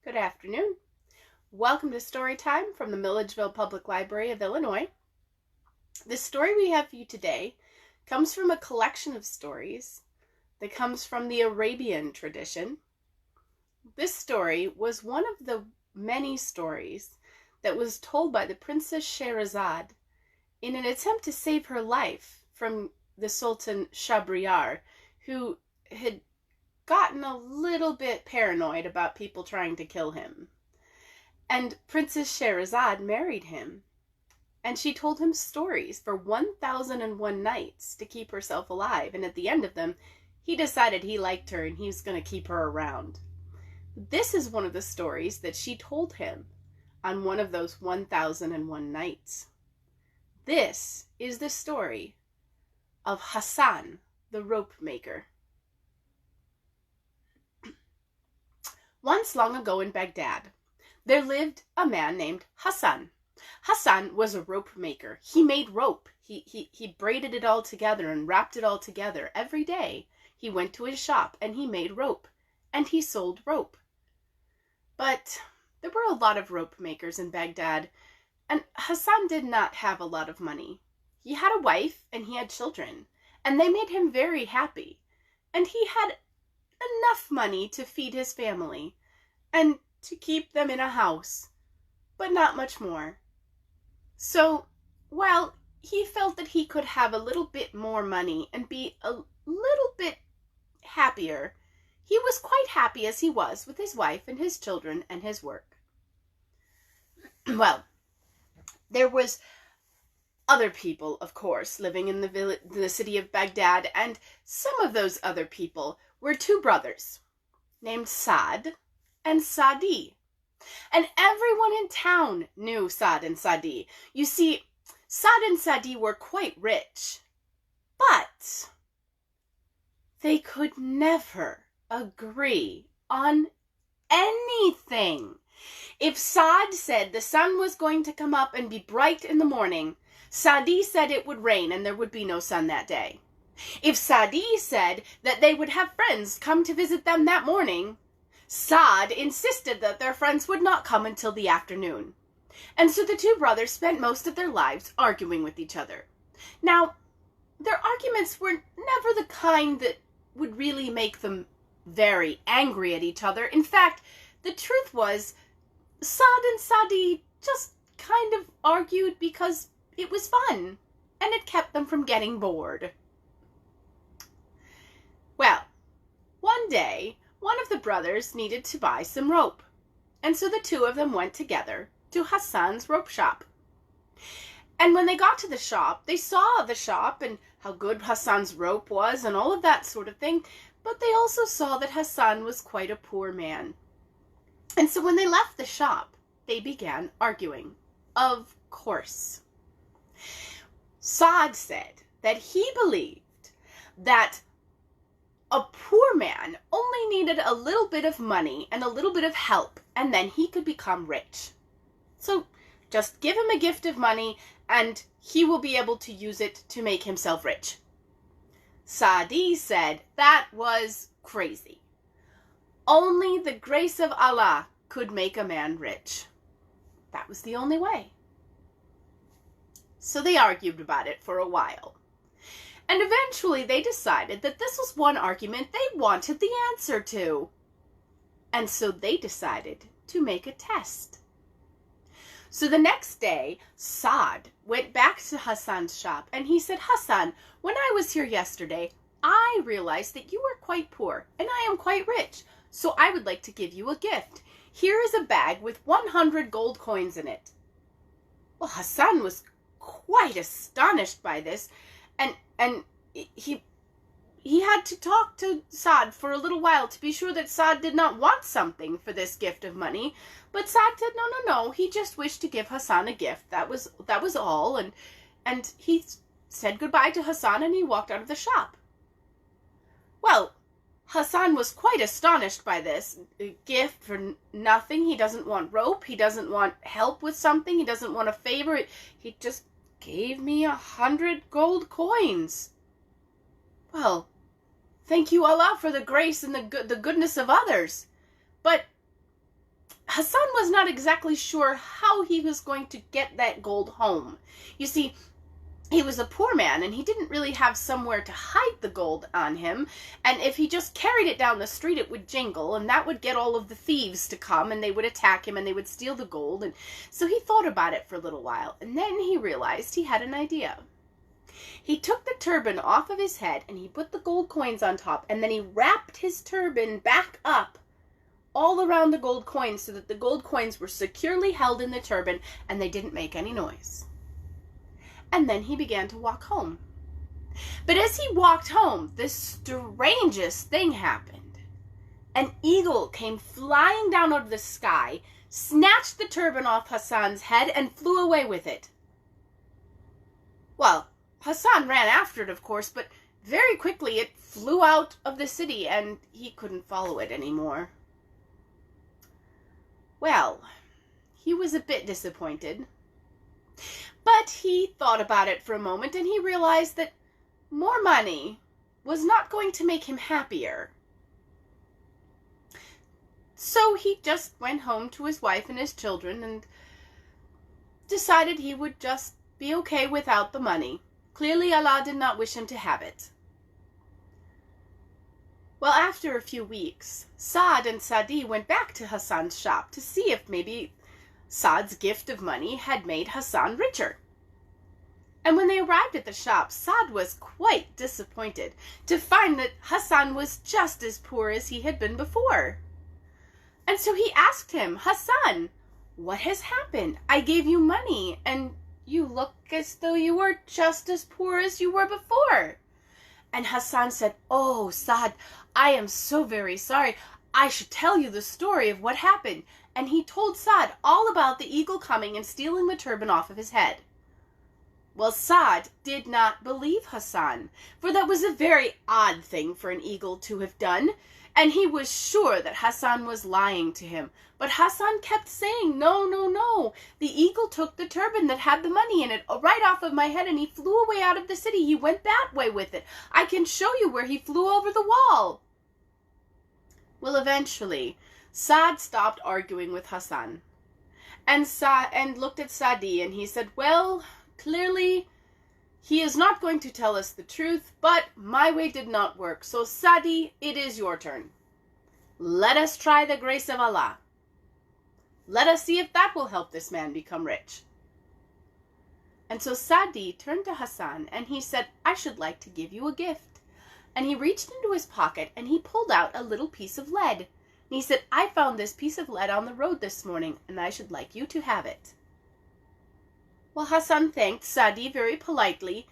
Good afternoon. Welcome to Story Time from the Milledgeville Public Library of Illinois. The story we have for you today comes from a collection of stories that comes from the Arabian tradition. This story was one of the many stories that was told by the Princess Scheherazade in an attempt to save her life from the Sultan Shahryar, who had gotten a little bit paranoid about people trying to kill him. And Princess Scheherazade married him, and she told him stories for 1001 nights to keep herself alive, and at the end of them, he decided he liked her and he was going to keep her around. This is one of the stories that she told him on one of those 1001 nights. This is the story of Hassan, the rope maker. Once long ago in Baghdad, there lived a man named Hassan. Hassan was a rope maker. He made rope. He braided it all together and wrapped it all together. Every day he went to his shop and he made rope, and he sold rope. But there were a lot of rope makers in Baghdad, and Hassan did not have a lot of money. He had a wife and he had children, and they made him very happy. And he had enough money to feed his family and to keep them in a house, but not much more. So, while he felt that he could have a little bit more money and be a little bit happier, he was quite happy as he was with his wife and his children and his work. Well, there was other people, of course, living in the city of Baghdad, and some of those other people were two brothers named Saad and Saadi. And everyone in town knew Saad and Saadi. You see, Saad and Saadi were quite rich, but they could never agree on anything. If Saad said the sun was going to come up and be bright in the morning, Saadi said it would rain and there would be no sun that day. If Saadi said that they would have friends come to visit them that morning, Saad insisted that their friends would not come until the afternoon. And so the two brothers spent most of their lives arguing with each other. Now, their arguments were never the kind that would really make them very angry at each other. In fact, the truth was, Saad and Saadi just kind of argued because it was fun, and it kept them from getting bored. Well, one day, one of the brothers needed to buy some rope, and so the two of them went together to Hassan's rope shop. And when they got to the shop, they saw the shop and how good Hassan's rope was and all of that sort of thing, but they also saw that Hassan was quite a poor man. And so when they left the shop, they began arguing. Of course. Saad said that he believed that a poor man only needed a little bit of money and a little bit of help, and then he could become rich. So just give him a gift of money, and he will be able to use it to make himself rich. Saadi said that was crazy. Only the grace of Allah could make a man rich. That was the only way. So they argued about it for a while. And eventually they decided that this was one argument they wanted the answer to. And so they decided to make a test. So the next day, Saad went back to Hassan's shop and he said, "Hassan, when I was here yesterday, I realized that you were quite poor and I am quite rich. So I would like to give you a gift. Here is a bag with 100 gold coins in it." Well, Hassan was quite astonished by this, and he had to talk to Saad for a little while to be sure that Saad did not want something for this gift of money. But Saad said no, he just wished to give Hassan a gift. That was all, and he said goodbye to Hassan and he walked out of the shop. Well, Hassan was quite astonished by this. A gift for nothing. He doesn't want rope. He doesn't want help with something. He doesn't want a favor. He just gave me 100 gold coins. Well, thank you, Allah, for the grace and the goodness of others. But Hassan was not exactly sure how he was going to get that gold home. You see, he was a poor man, and he didn't really have somewhere to hide the gold on him, and if he just carried it down the street, it would jingle, and that would get all of the thieves to come, and they would attack him, and they would steal the gold. And so he thought about it for a little while, and then he realized he had an idea. He took the turban off of his head, and he put the gold coins on top, and then he wrapped his turban back up all around the gold coins so that the gold coins were securely held in the turban, and they didn't make any noise. And then he began to walk home. But as he walked home, the strangest thing happened. An eagle came flying down out of the sky, snatched the turban off Hassan's head, and flew away with it. Well, Hassan ran after it, of course, but very quickly it flew out of the city, and he couldn't follow it anymore. Well, he was a bit disappointed. But he thought about it for a moment, and he realized that more money was not going to make him happier. So he just went home to his wife and his children and decided he would just be okay without the money. Clearly, Allah did not wish him to have it. Well, after a few weeks, Saad and Sadi went back to Hassan's shop to see if maybe Saad's gift of money had made Hassan richer. And when they arrived at the shop, Saad was quite disappointed to find that Hassan was just as poor as he had been before. And so he asked him, "Hassan, what has happened? I gave you money, and you look as though you were just as poor as you were before." And Hassan said, "Oh, Saad, I am so very sorry. I should tell you the story of what happened." And he told Saad all about the eagle coming and stealing the turban off of his head. Well, Saad did not believe Hassan, for that was a very odd thing for an eagle to have done, and he was sure that Hassan was lying to him. But Hassan kept saying, "No, no, no. The eagle took the turban that had the money in it right off of my head, and he flew away out of the city. He went that way with it. I can show you where he flew over the wall." Well, eventually, Saad stopped arguing with Hassan and looked at Sadi, and he said, "Well, clearly, he is not going to tell us the truth, but my way did not work. So, Sadi, it is your turn. Let us try the grace of Allah. Let us see if that will help this man become rich." And so Sadi turned to Hassan, and he said, "I should like to give you a gift." And he reached into his pocket, and he pulled out a little piece of lead. And he said, "I found this piece of lead on the road this morning, and I should like you to have it." Well, Hassan thanked Sadi very politely,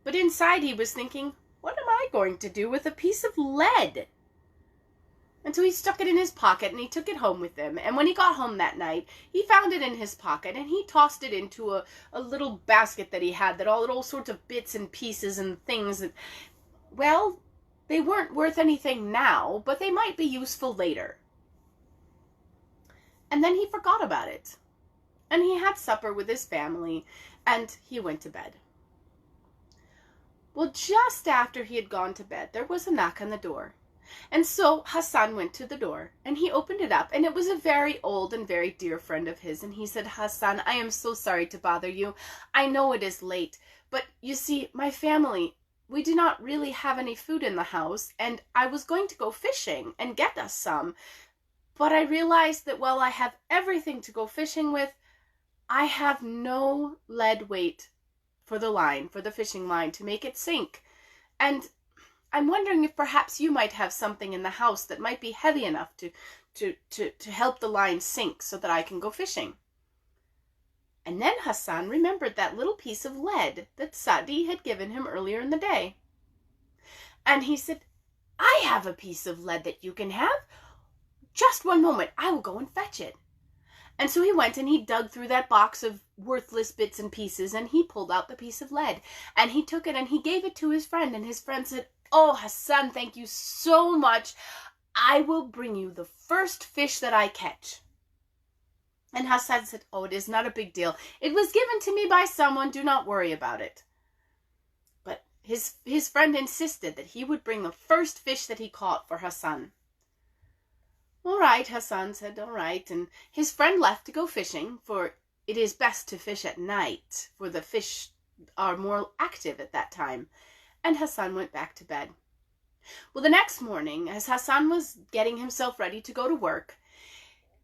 but inside he was thinking, "What am I going to do with a piece of lead?" And so he stuck it in his pocket, and he took it home with him. And when he got home that night, he found it in his pocket, and he tossed it into a little basket that he had that all sorts of bits and pieces and things that, well, they weren't worth anything now, but they might be useful later. And then he forgot about it. And he had supper with his family, and he went to bed. Well, just after he had gone to bed, there was a knock on the door. And so Hassan went to the door, and he opened it up, and it was a very old and very dear friend of his. And he said, "Hassan, I am so sorry to bother you. I know it is late, but you see, my family, we do not really have any food in the house, and I was going to go fishing and get us some. But I realized that while I have everything to go fishing with, I have no lead weight for the fishing line, to make it sink. And I'm wondering if perhaps you might have something in the house that might be heavy enough to help the line sink so that I can go fishing." And then Hassan remembered that little piece of lead that Sadi had given him earlier in the day. And he said, "I have a piece of lead that you can have. Just one moment, I will go and fetch it." And so he went and he dug through that box of worthless bits and pieces, and he pulled out the piece of lead, and he took it and he gave it to his friend, and his friend said, "Oh, Hassan, thank you so much. I will bring you the first fish that I catch." And Hassan said, "Oh, it is not a big deal. It was given to me by someone. Do not worry about it." But his friend insisted that he would bring the first fish that he caught for Hassan. All right, Hassan said, all right, and his friend left to go fishing, for it is best to fish at night, for the fish are more active at that time, and Hassan went back to bed. Well, the next morning, as Hassan was getting himself ready to go to work,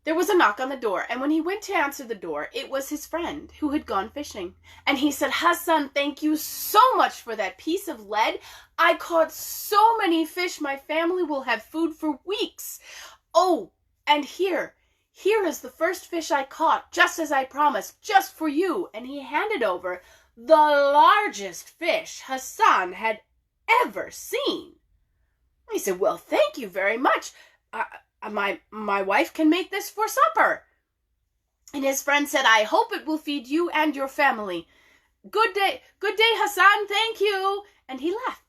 there was a knock on the door, and when he went to answer the door, it was his friend who had gone fishing. And he said, Hassan, thank you so much for that piece of lead. I caught so many fish, my family will have food for weeks. Oh, and here is the first fish I caught, just as I promised, just for you. And he handed over the largest fish Hassan had ever seen. He said, well, thank you very much. My wife can make this for supper. And his friend said, I hope it will feed you and your family. Good day, Hassan, thank you. And he left.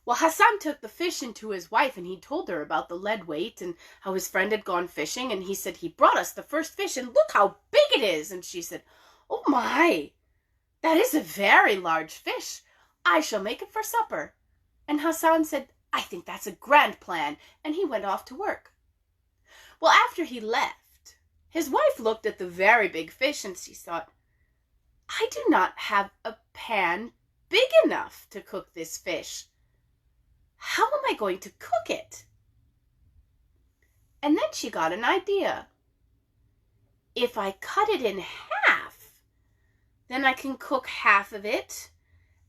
Well, Hassan took the fish into his wife, and he told her about the lead weight and how his friend had gone fishing, and he said, he brought us the first fish, and look how big it is. And she said, oh my, that is a very large fish. I shall make it for supper. And Hassan said, I think that's a grand plan, and he went off to work. Well, after he left, his wife looked at the very big fish, and she thought, I do not have a pan big enough to cook this fish. How am I going to cook it? And then she got an idea. If I cut it in half, then I can cook half of it,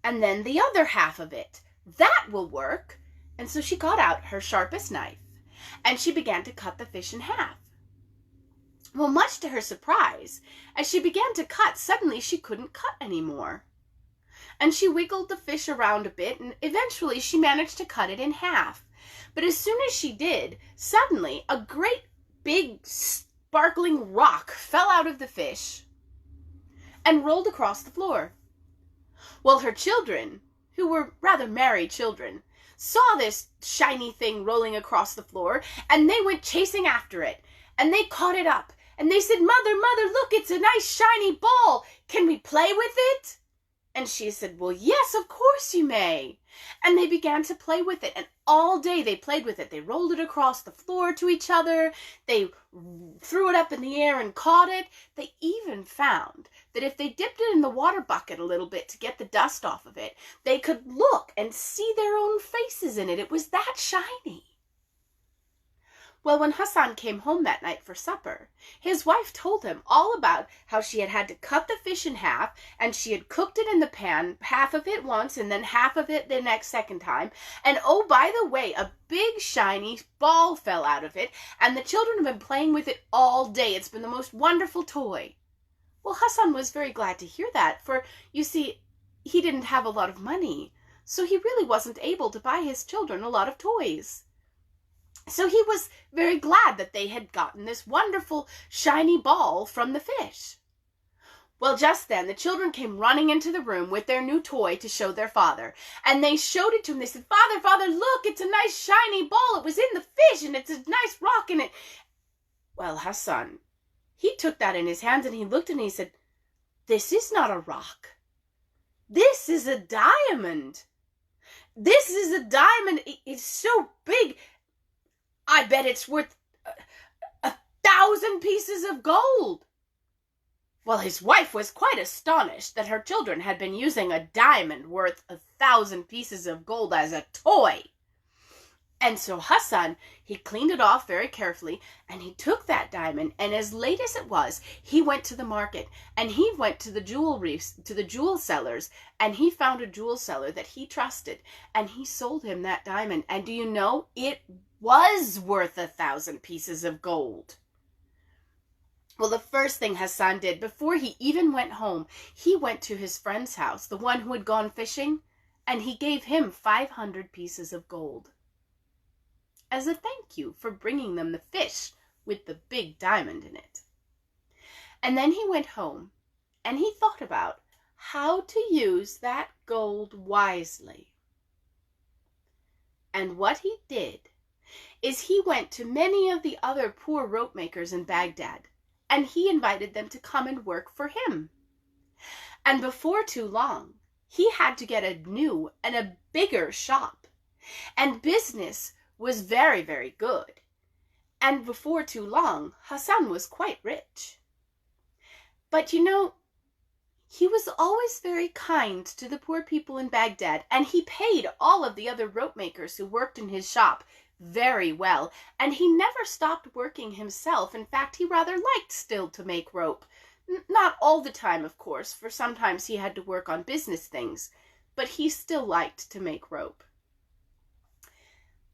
and then the other half of it. That will work. And so she got out her sharpest knife, and she began to cut the fish in half. Well, much to her surprise, as she began to cut, suddenly she couldn't cut anymore. And she wiggled the fish around a bit, and eventually she managed to cut it in half. But as soon as she did, suddenly a great big sparkling rock fell out of the fish and rolled across the floor. Well, her children, who were rather merry children, saw this shiny thing rolling across the floor, and they went chasing after it, and they caught it up, and they said, Mother, look, it's a nice shiny ball. Can we play with it? And she said, well, yes, of course you may. And they began to play with it, and all day they played with it. They rolled it across the floor to each other. They threw it up in the air and caught it. They even found that if they dipped it in the water bucket a little bit to get the dust off of it, they could look and see their own faces in it. It was that shiny. Well, when Hassan came home that night for supper, his wife told him all about how she had had to cut the fish in half, and she had cooked it in the pan, half of it once and then half of it the second time. And oh, by the way, a big shiny ball fell out of it, and the children have been playing with it all day. It's been the most wonderful toy. Well, Hassan was very glad to hear that, for, you see, he didn't have a lot of money, so he really wasn't able to buy his children a lot of toys. So he was very glad that they had gotten this wonderful shiny ball from the fish. Well, just then the children came running into the room with their new toy to show their father. And they showed it to him. They said, Father, look, it's a nice shiny ball. It was in the fish, and it's a nice rock in it. Well, Hassan, he took that in his hands, and he looked and he said, this is not a rock. This is a diamond. This is a diamond. It's so big. I bet it's worth 1,000 pieces of gold. Well, his wife was quite astonished that her children had been using a diamond worth 1,000 pieces of gold as a toy. And so Hassan, he cleaned it off very carefully, and he took that diamond, and as late as it was, he went to the market, and he went to the jewel sellers, and he found a jewel seller that he trusted, and he sold him that diamond. And do you know, it was worth 1,000 pieces of gold. Well, the first thing Hassan did, before he even went home, he went to his friend's house, the one who had gone fishing, and he gave him 500 pieces of gold as a thank you for bringing them the fish with the big diamond in it. And then he went home, and he thought about how to use that gold wisely. And what he did is he went to many of the other poor rope makers in Baghdad, and he invited them to come and work for him. And before too long, he had to get a new and a bigger shop, and business was very, very good. And before too long, Hassan was quite rich. But he was always very kind to the poor people in Baghdad, and he paid all of the other rope makers who worked in his shop very well, and he never stopped working himself. In fact, he rather liked still to make rope. Not all the time, of course, for sometimes he had to work on business things, but he still liked to make rope.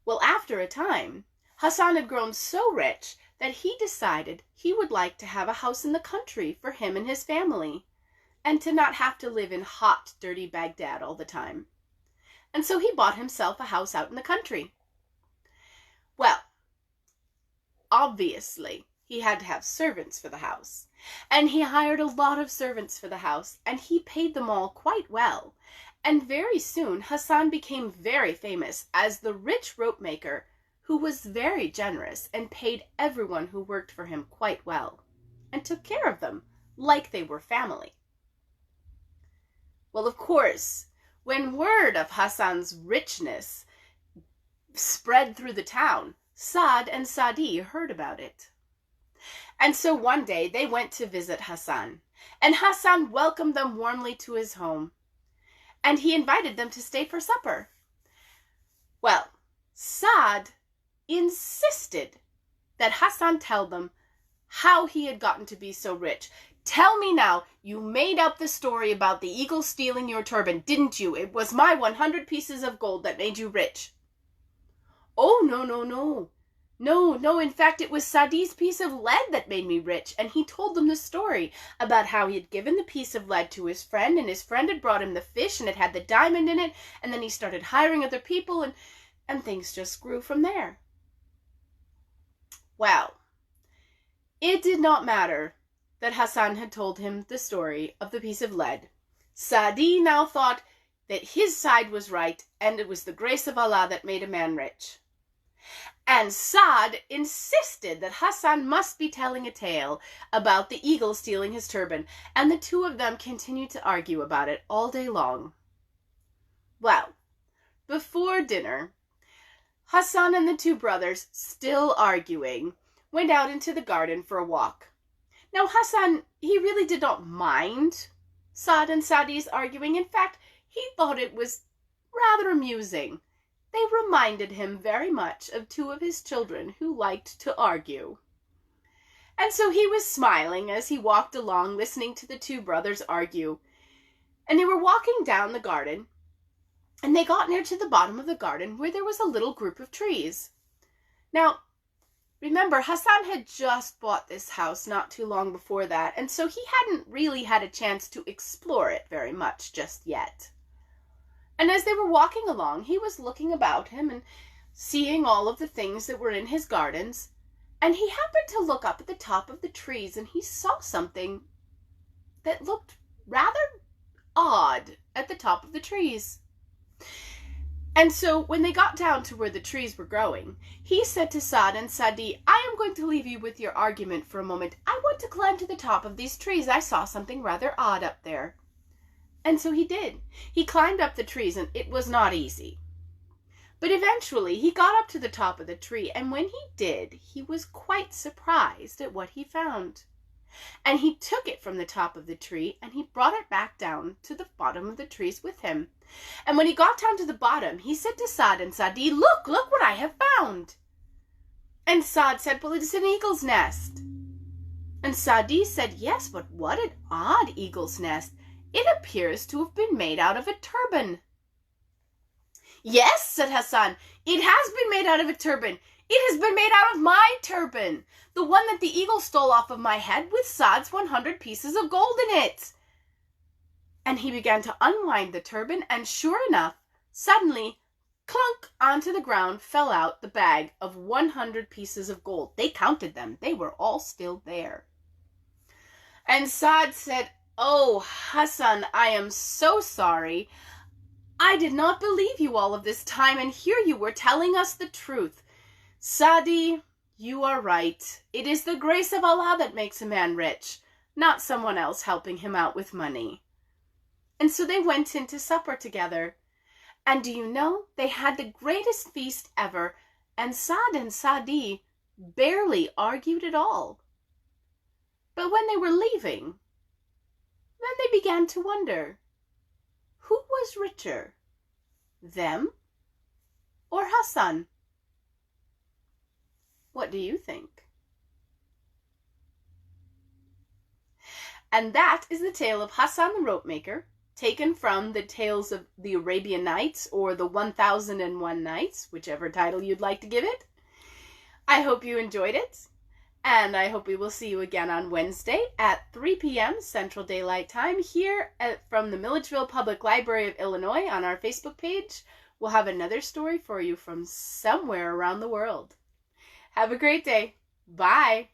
Well, after a time, Hassan had grown so rich that he decided he would like to have a house in the country for him and his family, and to not have to live in hot, dirty Baghdad all the time. And so he bought himself a house out in the country. Well, obviously, he had to have servants for the house, and he hired a lot of servants for the house, and he paid them all quite well. And very soon, Hassan became very famous as the rich rope maker who was very generous and paid everyone who worked for him quite well, and took care of them like they were family. Well, of course, when word of Hassan's richness spread through the town, Saad and Saadi heard about it. And so one day they went to visit Hassan, and Hassan welcomed them warmly to his home, and he invited them to stay for supper. Well, Saad insisted that Hassan tell them how he had gotten to be so rich. Tell me now, you made up the story about the eagle stealing your turban, didn't you? It was my 100 pieces of gold that made you rich. Oh, no. No, in fact, it was Saadi's piece of lead that made me rich. And he told them the story about how he had given the piece of lead to his friend, and his friend had brought him the fish, and it had the diamond in it, and then he started hiring other people, and things just grew from there. Well, it did not matter that Hassan had told him the story of the piece of lead. Saadi now thought that his side was right, and it was the grace of Allah that made a man rich. And Saad insisted that Hassan must be telling a tale about the eagle stealing his turban, and the two of them continued to argue about it all day long. Well, before dinner, Hassan and the two brothers, still arguing, went out into the garden for a walk. Now Hassan, he really did not mind Saad and Saadi's arguing. In fact, he thought it was rather amusing. They reminded him very much of two of his children who liked to argue. And so he was smiling as he walked along, listening to the two brothers argue. And they were walking down the garden, and they got near to the bottom of the garden where there was a little group of trees. Now, remember, Hassan had just bought this house not too long before that, and so he hadn't really had a chance to explore it very much just yet. And as they were walking along, he was looking about him and seeing all of the things that were in his gardens, and he happened to look up at the top of the trees, and he saw something that looked rather odd at the top of the trees. And so when they got down to where the trees were growing, he said to Saad and Saadi, I am going to leave you with your argument for a moment. I want to climb to the top of these trees. I saw something rather odd up there. And so he did. He climbed up the trees, and it was not easy. But eventually he got up to the top of the tree, and when he did, he was quite surprised at what he found. And he took it from the top of the tree, and he brought it back down to the bottom of the trees with him. And when he got down to the bottom, he said to Saad and Saadi, look what I have found. And Saad said, well, it is an eagle's nest. And Saadi said, yes, but what an odd eagle's nest. It appears to have been made out of a turban. Yes, said Hassan, it has been made out of a turban. It has been made out of my turban, the one that the eagle stole off of my head with Saad's 100 pieces of gold in it. And he began to unwind the turban, and sure enough, suddenly, clunk, onto the ground fell out the bag of 100 pieces of gold. They counted them. They were all still there. And Saad said, oh, Hassan, I am so sorry. I did not believe you all of this time, and here you were telling us the truth. Saadi, you are right. It is the grace of Allah that makes a man rich, not someone else helping him out with money. And so they went in to supper together. And do you know, they had the greatest feast ever, and Saad and Saadi barely argued at all. But when they were leaving, then they began to wonder, who was richer, them or Hassan? What do you think? And that is the tale of Hassan the ropemaker, taken from the tales of the Arabian Nights or the 1001 Nights, whichever title you'd like to give it. I hope you enjoyed it, and I hope we will see you again on Wednesday at 3 p.m. Central Daylight Time here from the Milledgeville Public Library of Illinois on our Facebook page. We'll have another story for you from somewhere around the world. Have a great day. Bye.